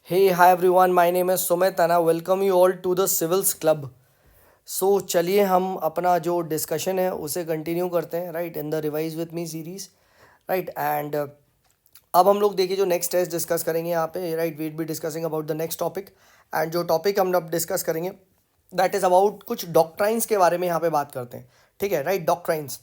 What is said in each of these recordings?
Hey, hi everyone. My name is Sumit and I welcome you all to the Civils Club. सो चलिए हम अपना जो discussion है उसे कंटिन्यू करते हैं right in the revise with me series right and अब हम लोग देखिए जो नेक्स्ट टेस्ट डिस्कस करेंगे यहाँ पे right wheat be discussing about the next topic and जो टॉपिक हम अब डिस्कस करेंगे दैट इज़ अबाउट कुछ डॉक्ट्राइंस के बारे में यहाँ पे बात करते हैं। ठीक है राइट डॉक्ट्राइंस।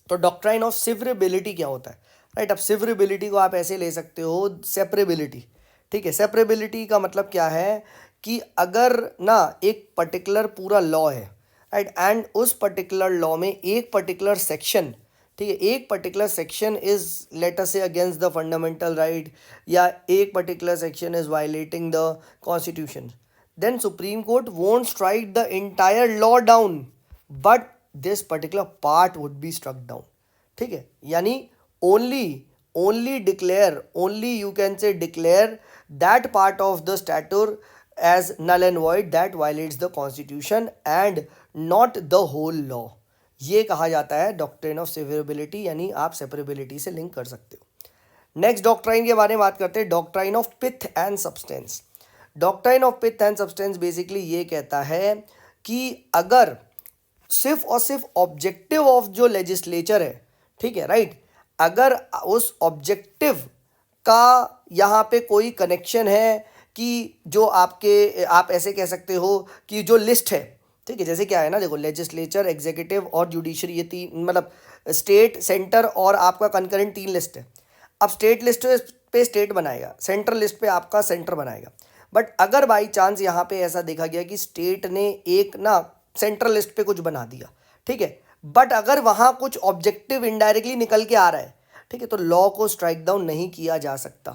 तो डॉक्ट्राइन ऑफ सिवरेबिलिटी क्या होता है राइट। अब सिवरेबिलिटी को आप ऐसे ले सकते हो सेपरेबिलिटी। ठीक है सेपरेबिलिटी का मतलब क्या है कि अगर ना एक पर्टिकुलर पूरा लॉ है राइट एंड उस पर्टिकुलर लॉ में एक पर्टिकुलर सेक्शन ठीक है एक particular section is late us से अगेंस्ट द फंडामेंटल राइट या एक particular section is violating the constitution then Supreme Court won't strike the entire law down but this particular part would be struck down। ठीक है यानी only only you can say declare that part of the statute as null and void that violates the constitution and not the whole law। ये कहा जाता है doctrine of severability यानी आप सेपरेबिलिटी से लिंक कर सकते हो। नेक्स्ट डॉक्ट्राइन के बारे में बात करते हैं doctrine of pith and substance. Doctrine of pith and substance basically ये कहता है कि अगर सिर्फ और सिर्फ ऑब्जेक्टिव ऑफ जो लेजिस्लेचर है ठीक है राइट अगर उस ऑब्जेक्टिव का यहाँ पे कोई कनेक्शन है कि जो आपके आप ऐसे कह सकते हो कि जो लिस्ट है ठीक है जैसे क्या है ना देखो लेजिस्लेचर एग्जीक्यूटिव और जुडिशरी ये तीन मतलब स्टेट सेंटर और आपका कंकरेंट तीन लिस्ट है। अब स्टेट लिस्ट पे स्टेट बनाएगा सेंट्रल लिस्ट पे आपका सेंटर बनाएगा बट अगर बाई चांस यहाँ पे ऐसा देखा गया कि स्टेट ने एक ना सेंट्रल लिस्ट पे कुछ बना दिया ठीक है बट अगर वहाँ कुछ ऑब्जेक्टिव इनडायरेक्टली निकल के आ रहा है ठीक है तो लॉ को स्ट्राइक डाउन नहीं किया जा सकता।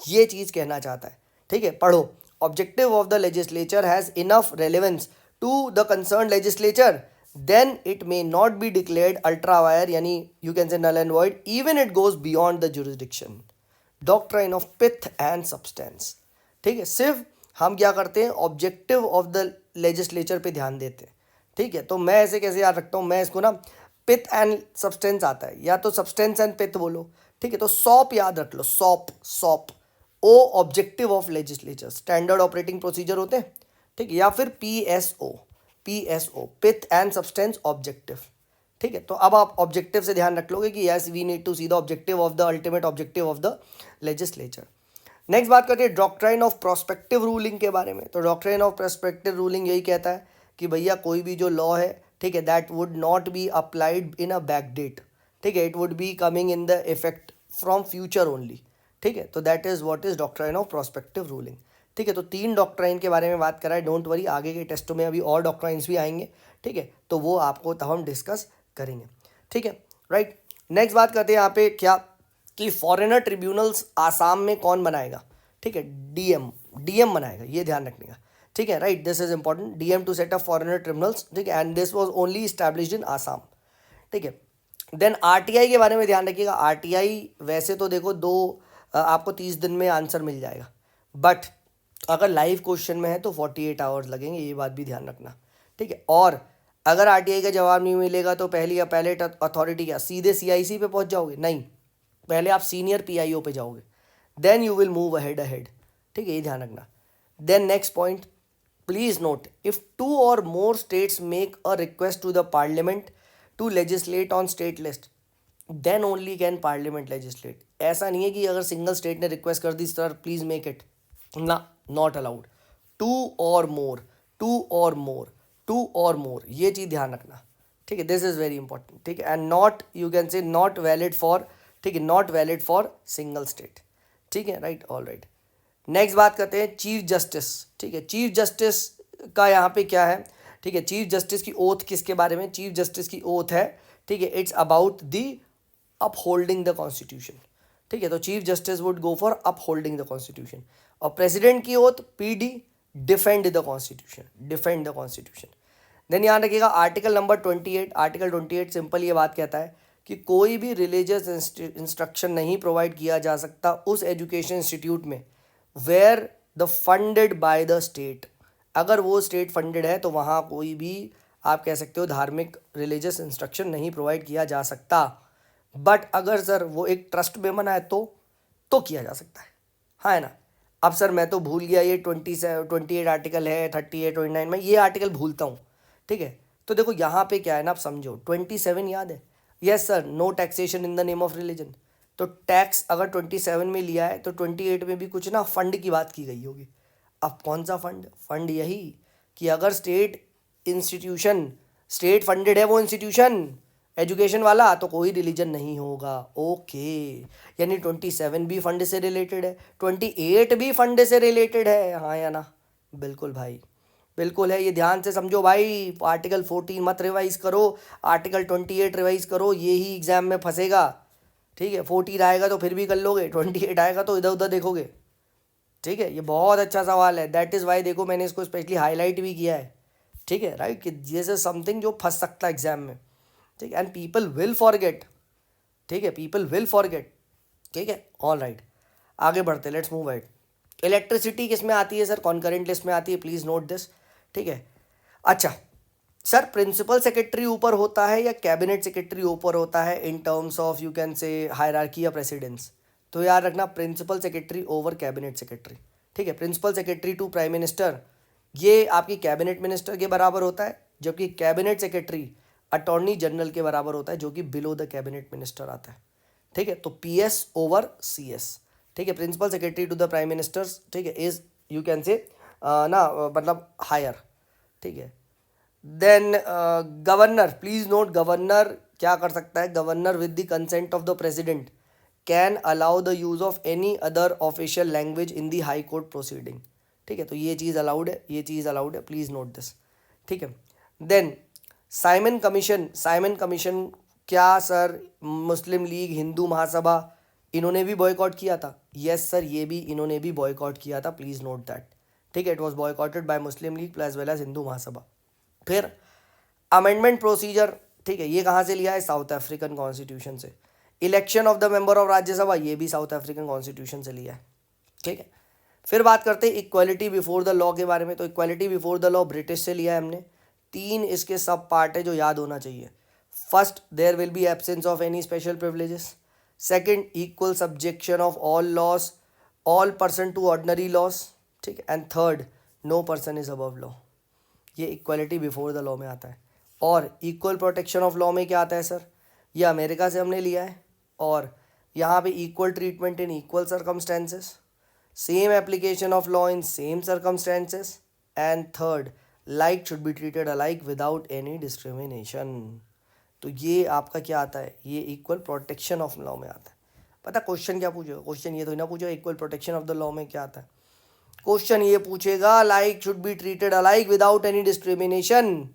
ये चीज़ कहना चाहता है। ठीक है पढ़ो objective of the legislature has enough relevance to the concern legislature then it may not be declared ultra wire यानी you can say null and void even it goes beyond the jurisdiction। doctrine of pith and substance। ठीक है सिर्फ हम क्या करते हैं objective of the legislature पे ध्यान देते हैं। ठीक है तो मैं ऐसे कैसे याद रखता हूँ मैं इसको ना पिथ एंड सब्सटेंस आता है या तो सब्सटेंस एंड पिथ बोलो। ठीक है तो सॉप याद रख लो SOP SOP O objective of legislature standard operating procedure होते हैं ठीक है या फिर PSO pith and substance objective. ठीक है तो अब आप ऑब्जेक्टिव से ध्यान रख लोगे कि yes we need to see the objective of the ultimate objective of the legislature. Next बात करते हैं डॉक्ट्राइन ऑफ प्रोस्पेक्टिव रूलिंग के बारे में। तो डॉक्ट्राइन ऑफ प्रोस्पेक्टिव रूलिंग यही कहता है कि भैया कोई भी जो लॉ है ठीक है that would not be applied in a back date. ठीक है it would be coming in the effect from future only. ठीक है तो that is what is doctrine of prospective ruling. ठीक है तो तीन डॉक्ट्राइन के बारे में बात करा है डोंट वरी आगे के टेस्टों में अभी और डॉक्ट्राइंस भी आएंगे। ठीक है तो वो आपको तब हम डिस्कस करेंगे। ठीक है राइट नेक्स्ट बात करते हैं यहाँ पे क्या कि फॉरेनर ट्रिब्यूनल्स आसाम में कौन बनाएगा। ठीक है डीएम बनाएगा ये ध्यान रखने का। ठीक है right this is important DM to set up foreigner tribunals. ठीक है and this was only established in Assam. ठीक है देन आरटीआई के बारे में ध्यान रखिएगा। आरटीआई वैसे तो देखो आपको 30 दिन में आंसर मिल जाएगा बट अगर लाइव क्वेश्चन में है तो 48 आवर्स लगेंगे ये बात भी ध्यान रखना। ठीक है और अगर आरटीआई का जवाब नहीं मिलेगा तो पहली अपैलेट अथॉरिटी क्या सीधे सीआईसी पे पहुंच जाओगे नहीं पहले आप सीनियर पीआईओ पे जाओगे then you will move ahead. ठीक है ये ध्यान रखना। Then next point please note if 2 और more states make a request to the parliament to legislate on state list then only can parliament legislate. ऐसा नहीं है कि अगर सिंगल स्टेट ने रिक्वेस्ट कर दी सर प्लीज मेक इट ना not allowed. To और मोर ये चीज़ ध्यान रखना। ठीक है दिस इज वेरी इंपॉर्टेंट। ठीक है एंड नॉट यू कैन से नॉट वैलिड फॉर ठीक है not valid for single state. ठीक है राइट ऑल राइट नेक्स्ट बात करते हैं चीफ जस्टिस। ठीक है चीफ जस्टिस का यहाँ पे क्या है। ठीक है चीफ जस्टिस की ओथ किसके बारे में चीफ जस्टिस की ओथ है। ठीक है it's about the upholding the constitution. ठीक है तो chief justice would go for upholding the constitution और प्रेसिडेंट की ओथ पीडी डिफेंड द कॉन्स्टिट्यूशन। देन याद रखिएगा आर्टिकल नंबर 28 आर्टिकल 28 सिंपल ये बात कहता है कि कोई भी रिलीजियस इंस्ट्रक्शन नहीं प्रोवाइड किया जा सकता उस एजुकेशन इंस्टीट्यूट में where the funded by the state. अगर वो स्टेट फंडेड है तो वहाँ कोई भी आप कह सकते हो धार्मिक रिलीजियस इंस्ट्रक्शन नहीं प्रोवाइड किया जा सकता बट अगर सर वो एक ट्रस्ट में बना है तो किया जा सकता है। हाँ है ना अब सर मैं तो भूल गया, ये 28 आर्टिकल है, 38 29 में ये आर्टिकल भूलता हूँ, ठीक है। तो देखो यहाँ पे क्या है ना, आप समझो 27 याद है, yes sir, no taxation in the name of religion. तो टैक्स अगर 27 में लिया है तो 28 में भी कुछ ना फंड की बात की गई होगी। अब कौन सा फंड? फंड यही कि अगर स्टेट फंडेड है वो इंस्टीट्यूशन एजुकेशन वाला, तो कोई रिलीजन नहीं होगा। ओके, यानी 27 भी फंड से रिलेटेड है, 28 भी फंड से रिलेटेड है, हाँ या ना? बिल्कुल भाई, बिल्कुल है। ये ध्यान से समझो भाई, आर्टिकल 14 मत रिवाइज करो, आर्टिकल 28 रिवाइज करो, ये ही एग्जाम में फंसेगा, ठीक है। 14 आएगा तो फिर भी कर लोगे, 28 आएगा तो इधर उधर देखोगे, ठीक है। ये बहुत अच्छा सवाल है, दैट इज़ वाई देखो मैंने इसको स्पेशली हाईलाइट भी किया है, ठीक है, राइट, कि दिस इज समथिंग जो फंस सकता है एग्जाम में, ठीक है। एंड पीपल विल फॉरगेट, ठीक है, पीपल विल फॉरगेट, ठीक है। ऑल राइट, आगे बढ़ते, लेट्स मूव अहेड। इलेक्ट्रिसिटी किस में आती है सर? कॉन्करेंट लिस्ट में आती है, प्लीज़ नोट दिस, ठीक है। अच्छा सर, प्रिंसिपल सेक्रेटरी ऊपर होता है या कैबिनेट सेक्रेटरी ऊपर होता है in terms of you can say hierarchy या प्रेसिडेंस? तो याद रखना, principal secretary over cabinet secretary, ठीक है। Principal secretary to prime minister, ये आपकी कैबिनेट मिनिस्टर के बराबर होता है, जबकि कैबिनेट सेक्रेटरी अटॉर्नी जनरल के बराबर होता है, जो कि बिलो द कैबिनेट मिनिस्टर आता है, ठीक है। तो पीएस ओवर सीएस, ठीक है। Principal secretary to the prime ministers, ठीक है, इज यू कैन से ना मतलब हायर, ठीक है। Then governor, please note, governor क्या कर सकता है? Governor with the consent of the president can allow the use of any other official language in the high court proceeding, ठीक है। तो ये चीज़ अलाउड है, ये चीज़ अलाउड है, प्लीज़ नोट दिस, ठीक है। Then Simon commission, Simon commission क्या सर मुस्लिम लीग, हिंदू महासभा, इन्होंने भी बॉयकॉट किया था? यस सर, ये भी इन्होंने भी बॉयकॉट किया था, प्लीज़ नोट दैट, ठीक है। It was boycotted by Muslim League plus well as Hindu Mahasabha. फिर अमेंडमेंट प्रोसीजर, ठीक है, ये कहाँ से लिया है? साउथ अफ्रीकन कॉन्स्टिट्यूशन से। Election of the member of Rajya Sabha, ये भी साउथ अफ्रीकन कॉन्स्टिट्यूशन से लिया है, ठीक है। फिर बात करते हैं इक्वालिटी बिफोर द लॉ के बारे में। तो equality before the law British से लिया है हमने। 3 इसके सब पार्ट है जो याद होना चाहिए। First, there will be absence of any special privileges. Second, equal subjection of all laws, all person to ordinary laws, ठीक है। And third, no person is above law. ये इक्वालिटी बिफोर द लॉ में आता है। और equal protection of law में क्या आता है सर? ये अमेरिका से हमने लिया है। और यहाँ पे equal treatment in equal circumstances, same application of law in same circumstances, and third, like should be treated alike without any discrimination. तो ये आपका क्या आता है? ये इक्वल प्रोटेक्शन ऑफ लॉ में आता है। पता क्वेश्चन क्या पूछेगा? क्वेश्चन ये तो ना पूछेगा equal protection of the law में क्या आता है। क्वेश्चन ये पूछेगा like should be treated alike without any discrimination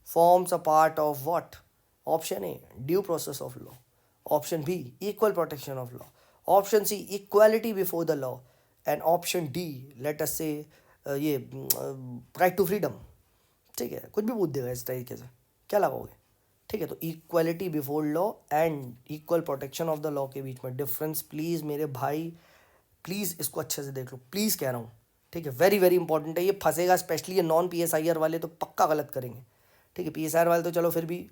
forms a part of what? Option A, due process of law. Option B, equal protection of law. Option C, equality before the law. And option D, let us say ये right to freedom, ठीक है। कुछ भी पूछ देगा इस तरीके से, क्या लगाओगे? ठीक है। तो equality before law and equal protection of the law के बीच में डिफरेंस, प्लीज़ मेरे भाई, प्लीज़ इसको अच्छे से देख लो, प्लीज़ कह रहा हूँ, ठीक है। वेरी वेरी इंपॉर्टेंट है, ये फंसेगा स्पेशली ये नॉन PSIR वाले तो पक्का गलत करेंगे, ठीक है। PSIR वाले तो चलो फिर भी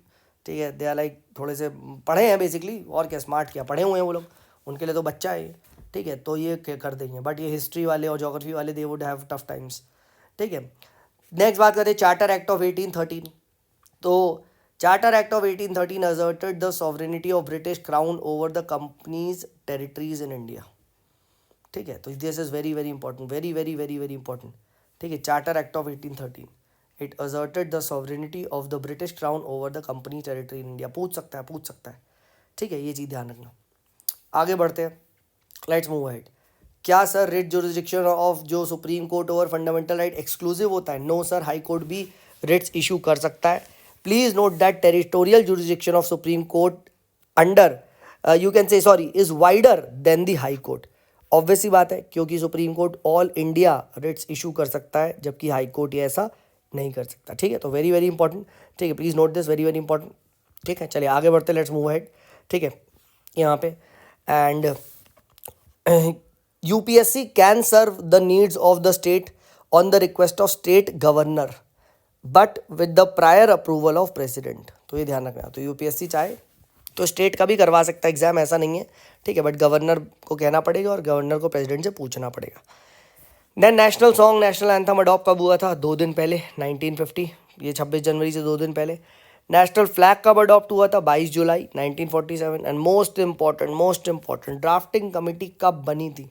ठीक है, दे आर लाइक थोड़े से पढ़े हैं बेसिकली, और क्या स्मार्ट क्या पढ़े हुए हैं वो लोग, उनके लिए तो बच्चा है, ठीक है, तो ये कर देंगे। बट ये हिस्ट्री वाले और ज्योग्राफी वाले they would have tough times, ठीक है। नेक्स्ट बात करते हैं चार्टर एक्ट ऑफ 1813। तो charter act of 1813 asserted the sovereignty of British crown over the companies territories in India, ठीक है। तो this is very very important, very very very very important, ठीक है। Charter act of 1813, it asserted the sovereignty of the British crown over the company territory in India. पूछ सकता है, ठीक है, ये चीज़ ध्यान रखना। आगे बढ़ते हैं, लेट्स मूव अहेड। क्या सर रिट जुरिस्डिक्शन ऑफ जो Supreme Court over fundamental right exclusive होता है? नो सर, हाई कोर्ट भी रिट्स इशू कर सकता है। Please note that territorial jurisdiction of Supreme Court under you can say sorry is wider than the high Court. Obvious सी बात है, क्योंकि Supreme Court all India writs issue कर सकता है, जबकि हाई कोर्ट ये ऐसा नहीं कर सकता, ठीक है। तो वेरी वेरी इंपॉर्टेंट, ठीक है, please note this, very very important, ठीक है। चलिए आगे बढ़ते, लेट्स मूव अहेड, ठीक है, यहाँ पे। And UPSC can serve the needs of the state on the request of state governor but with the prior approval of president। तो ये ध्यान रखना। तो UPSC चाहे तो स्टेट का भी करवा सकता है एग्जाम, ऐसा नहीं है, ठीक है, बट गवर्नर को कहना पड़ेगा और गवर्नर को प्रेसिडेंट से पूछना पड़ेगा। Then national song, national anthem adopt कब हुआ था? 2 दिन पहले, 1950, ये 26 जनवरी से 2 दिन पहले। नेशनल फ्लैग कब अडॉप्ट हुआ था? 22 जुलाई 1947। And most important, drafting committee कब बनी थी?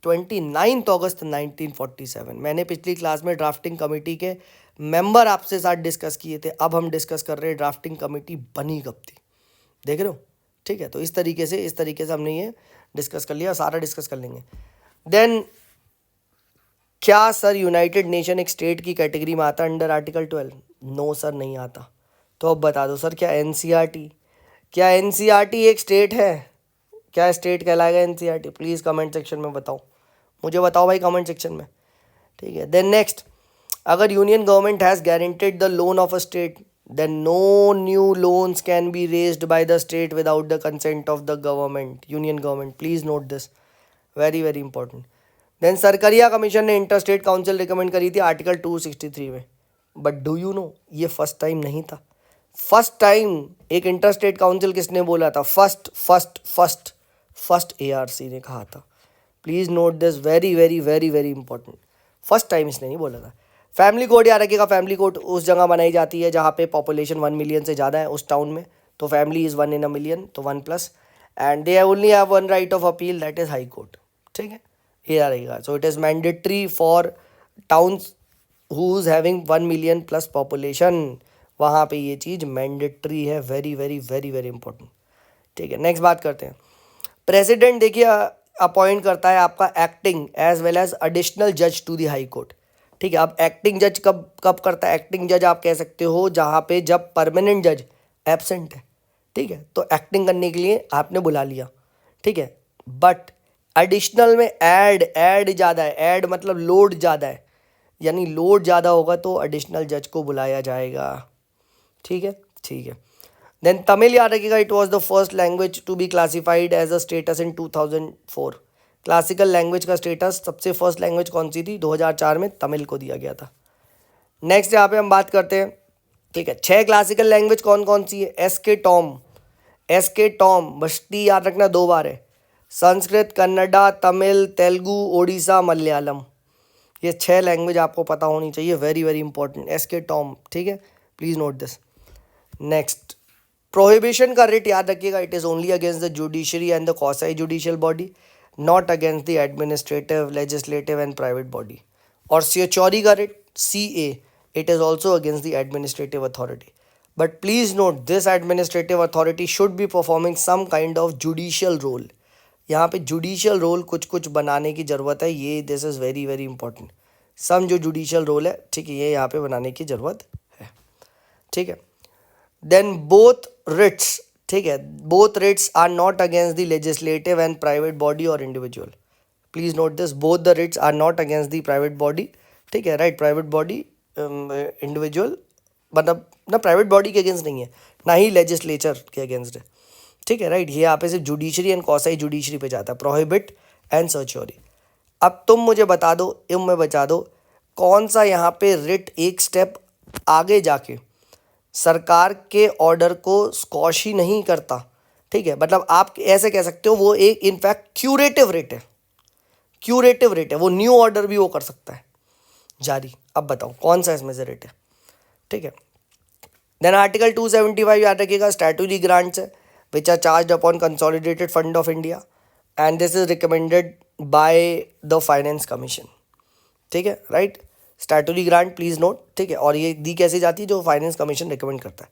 29 अगस्त 1947। मैंने पिछली क्लास में ड्राफ्टिंग कमेटी के मेंबर आपसे साथ डिस्कस किए थे, अब हम डिस्कस कर रहे हैं ड्राफ्टिंग कमेटी बनी कब थी। देख रहे हो? ठीक है, तो इस तरीके से हमने ये डिस्कस कर लिया, सारा डिस्कस कर लेंगे। देन क्या सर यूनाइटेड नेशन एक स्टेट की कैटेगरी में आता है अंडर आर्टिकल 12? नो सर, नहीं आता। तो अब बता दो सर, क्या एनसीईआरटी एक स्टेट है? क्या स्टेट कहलाएगा एनसीईआरटी? प्लीज़ कमेंट सेक्शन में बताओ, मुझे बताओ भाई कमेंट सेक्शन में। ठीक है, देन नेक्स्ट, अगर union government has guaranteed the loan of a state, then no new loans can be raised by the state without the consent of the government, union government. Please note this, very very important. Then Sarkaria commission ने inter state council recommend करी थी article 263 में, but do you know ये first time नहीं था। First time एक inter state council किसने बोला था? फर्स्ट एआरसी ने कहा था। Please note this, very very very very important. First time इसने नहीं बोला था। फैमिली कोड याद रखिएगा, फैमिली कोड उस जगह बनाई जाती है जहाँ पे पॉपुलेशन 1 मिलियन से ज़्यादा है उस टाउन में, तो family is 1 in a million, तो 1+, and they only have 1 right of appeal, that is high court. ठीक है, ये याद रहेगा। So it is mandatory for towns whose having 1 million plus population, वहाँ पे ये चीज़ मैंडेटरी है, very very very very important. ठीक है, नेक्स्ट बात करते हैं। प्रेसिडेंट देखिए अपॉइंट करता है आपका acting as well as additional जज टू द हाई कोर्ट। ठीक है, अब एक्टिंग जज कब कब करता है? एक्टिंग जज आप कह सकते हो जहाँ पे जब परमानेंट जज एब्सेंट है। ठीक है, तो एक्टिंग करने के लिए आपने बुला लिया। ठीक है, बट एडिशनल में ऐड ज़्यादा है, ऐड मतलब लोड ज़्यादा है, यानी लोड ज़्यादा होगा तो एडिशनल जज को बुलाया जाएगा। ठीक है, ठीक है। देन तमिल याद रखिएगा, it was the first language to be classified as a status in 2004। Classical language का स्टेटस सबसे फर्स्ट लैंग्वेज कौन सी थी? 2004 में तमिल को दिया गया था। नेक्स्ट यहाँ पे हम बात करते हैं। ठीक है, 6 क्लासिकल लैंग्वेज कौन कौन सी है? एस के टॉम, बस्ती याद रखना 2 बार है। संस्कृत, कन्नडा, तमिल, तेलुगु, ओडिशा, मलयालम, ये 6 लैंग्वेज आपको पता होनी चाहिए, वेरी वेरी इंपॉर्टेंट। एस के टॉम, ठीक है, please note this. Next, prohibition का रिट याद रखिएगा, it is only against the judiciary and the quasi judicial body, not against the administrative, legislative and private body. और सियोचौरी का writ, CA, it is also against the administrative authority, but please note this administrative authority should be performing some kind of judicial role. यहाँ पे judicial role कुछ बनाने की ज़रूरत है, ये this is very very important. Some जो judicial role है, ठीक है, ये यहाँ पे बनाने की ज़रूरत है। ठीक है, देन बोथ रिट्स, ठीक है, both writs are not against the legislative and private body और individual. Please note this, both the writs are not against the private body. ठीक है, राइट, प्राइवेट बॉडी, इंडिविजुअल, मतलब ना प्राइवेट बॉडी के against नहीं है, ना ही लेजिस्लेचर के अगेंस्ट है। ठीक है, राइट, ये यहाँ पे सिर्फ जुडिशरी एंड क्वासी जुडिशरी पे जाता है, प्रोहिबिट एंड सर्चोरी। अब तुम मुझे बता दो, बता दो कौन सा यहाँ पे रिट एक स्टेप आगे जाके सरकार के ऑर्डर को स्क्वॉश ही नहीं करता। ठीक है, मतलब आप ऐसे कह सकते हो वो एक इनफैक्ट क्यूरेटिव रिट है, वो न्यू ऑर्डर भी वो कर सकता है जारी। अब बताओ कौन सा इसमें से रिट है? ठीक है, देन आर्टिकल 275 याद रखिएगा, स्टैट्यूटरी ग्रांट्स है which are charge upon consolidated fund of India and this is recommended by the finance commission. ठीक है, right, statutory grant please note. ठीक है, और ये दी कैसे जाती है? जो फाइनेंस कमीशन रिकमेंड करता है।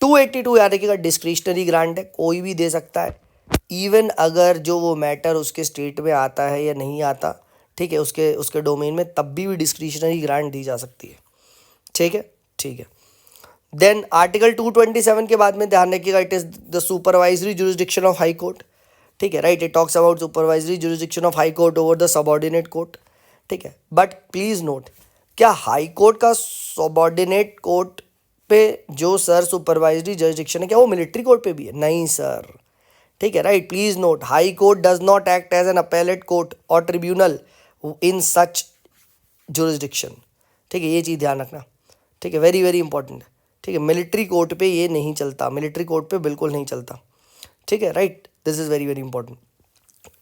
282 याद रखिएगा, डिस्क्रिशनरी ग्रांट है, कोई भी दे सकता है, इवन अगर जो वो मैटर उसके स्टेट में आता है या नहीं आता, ठीक है, उसके डोमेन में, तब भी डिस्क्रिशनरी ग्रांट दी जा सकती है। ठीक है, ठीक है। देन आर्टिकल 227 के बाद में ध्यान रखिएगा, it is the supervisory jurisdiction of high court. ठीक है, right, it talks about supervisory jurisdiction of high court over the subordinate court. ठीक है, बट प्लीज़ नोट, क्या हाई कोर्ट का सबऑर्डिनेट कोर्ट पे जो सर सुपरवाइजरी जुरिस्डिक्शन है, क्या वो मिलिट्री कोर्ट पे भी है? नहीं सर। ठीक है, right, please note, high court does not act as an appellate court और ट्रिब्यूनल इन सच जुरिस्डिक्शन। ठीक है, ये चीज़ ध्यान रखना। ठीक है, वेरी वेरी इंपॉर्टेंट है। ठीक है, मिलिट्री कोर्ट पे ये नहीं चलता, मिलिट्री कोर्ट पे बिल्कुल नहीं चलता। ठीक है, right, this is very very important.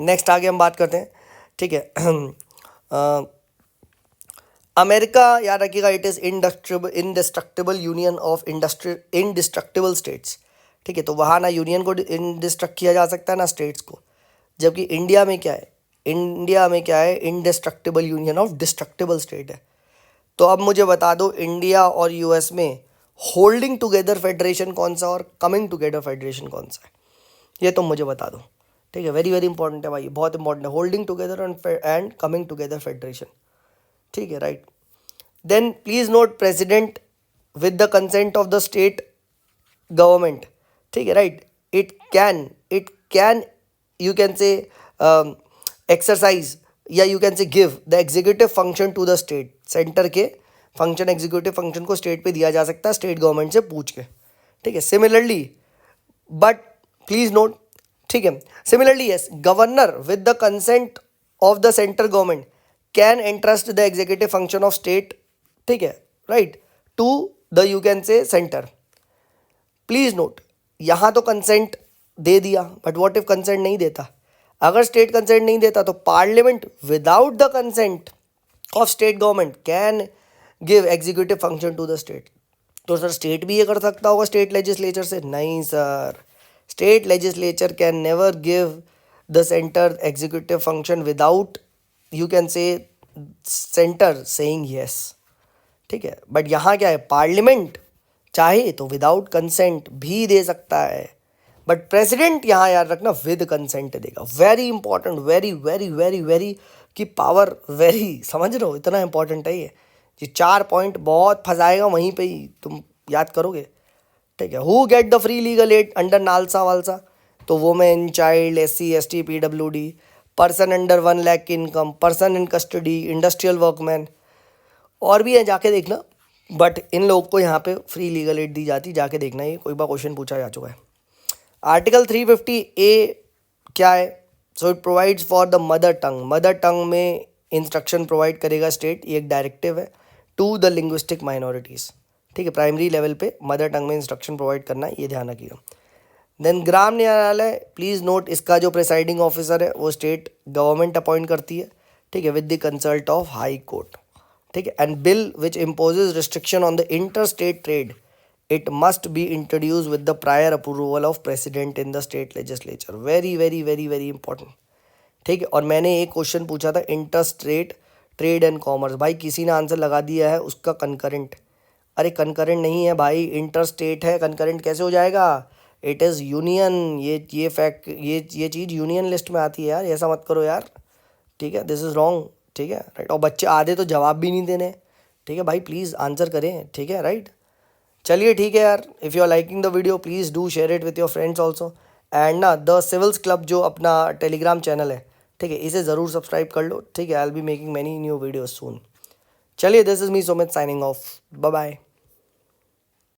Next आगे हम बात करते हैं। ठीक है, अमेरिका याद रखिएगा, it is indestructible union of indestructible states, ठीक है। तो वहाँ ना यूनियन को इंडिस्ट्रक्ट किया जा सकता है ना स्टेट्स को, जबकि इंडिया में क्या है, इंडिया में क्या है, indestructible union of destructible state है। तो अब मुझे बता दो इंडिया और यूएस में होल्डिंग टुगेदर फेडरेशन कौन सा और कमिंग टुगेदर फेडरेशन कौन सा है, ये तुम मुझे बता दो, ठीक है। वेरी वेरी इंपॉर्टेंट है भाई, बहुत इंपॉर्टेंट है, holding together and coming together federation, ठीक है, right. Then please note president with the consent of the state government, ठीक है, right. It can you can say exercise या you can say give the executive function to the state, centre के function, executive function को state पे दिया जा सकता है स्टेट गवर्नमेंट से पूछ के, ठीक है। सिमिलरली बट प्लीज नोट, ठीक है, similarly yes, governor with the consent of the central government can entrust the executive function of state, ठीक है, right, to the you can say centre. Please note, यहाँ तो कंसेंट दे दिया, but what if consent नहीं देता, अगर state consent नहीं देता तो parliament without the consent of state government can give executive function to the state. तो सर स्टेट भी ये कर सकता होगा स्टेट लेजिस्लेचर से? नहीं sir, state legislature can never give the centre executive function without you can say centre saying yes, ठीक है। बट यहाँ क्या है, पार्लियामेंट चाहे तो विदाउट कंसेंट भी दे सकता है, बट प्रेसिडेंट यहाँ याद रखना विद कंसेंट देगा। Very important, very very very very की पावर, वेरी, समझ रहे हो, इतना इंपॉर्टेंट है ये 4 पॉइंट बहुत फंसाएगा, वहीं पे ही तुम याद करोगे, ठीक है। Who get the free legal aid under NALSA वालसा? तो women, child, SC ST PWD, person under 1 lakh income, person in custody, industrial workman, और भी है, जाके देखना। बट इन लोगों को यहाँ पे फ्री लीगल एड दी जाती, जाके देखना, ये कोई बार क्वेश्चन पूछा जा चुका है। आर्टिकल 350A क्या है? So it provides for the mother tongue, mother tongue में इंस्ट्रक्शन प्रोवाइड करेगा स्टेट, ये एक डायरेक्टिव है टू द लिंग्विस्टिक माइनॉरिटीज़, ठीक है। प्राइमरी लेवल पे मदर टंग में इंस्ट्रक्शन प्रोवाइड करना है, ये ध्यान रखिएगा। देन ग्राम न्यायालय, प्लीज़ नोट, इसका जो प्रिसाइडिंग ऑफिसर है वो स्टेट गवर्नमेंट अपॉइंट करती है, ठीक है, with the consult of high court, ठीक है। And bill which imposes restriction on the inter state trade, it must be introduce with the prior approval of president in the state legislature. Very very very very important, ठीक है। और मैंने एक question पूछा था inter state trade and commerce, भाई किसी ने आंसर लगा दिया है उसका कंकरेंट। अरे कंकरेंट नहीं है भाई, इंटर स्टेट है, कंकरेंट कैसे हो जाएगा? इट इज़ यूनियन, ये फैक्ट, ये चीज़ यूनियन लिस्ट में आती है यार, ऐसा मत करो यार, ठीक है, दिस इज़ रॉन्ग, ठीक है, राइट। और बच्चे आधे तो जवाब भी नहीं देने, ठीक है भाई, प्लीज़ आंसर करें, ठीक है, राइट। चलिए ठीक है यार, if you are liking the video please do share it with your friends also, and ना द सिविल्स क्लब जो अपना टेलीग्राम चैनल है, ठीक है, इसे ज़रूर सब्सक्राइब कर लो, ठीक है। I will be making many new videos soon. चलिए, this is me Sumit signing off, bye bye.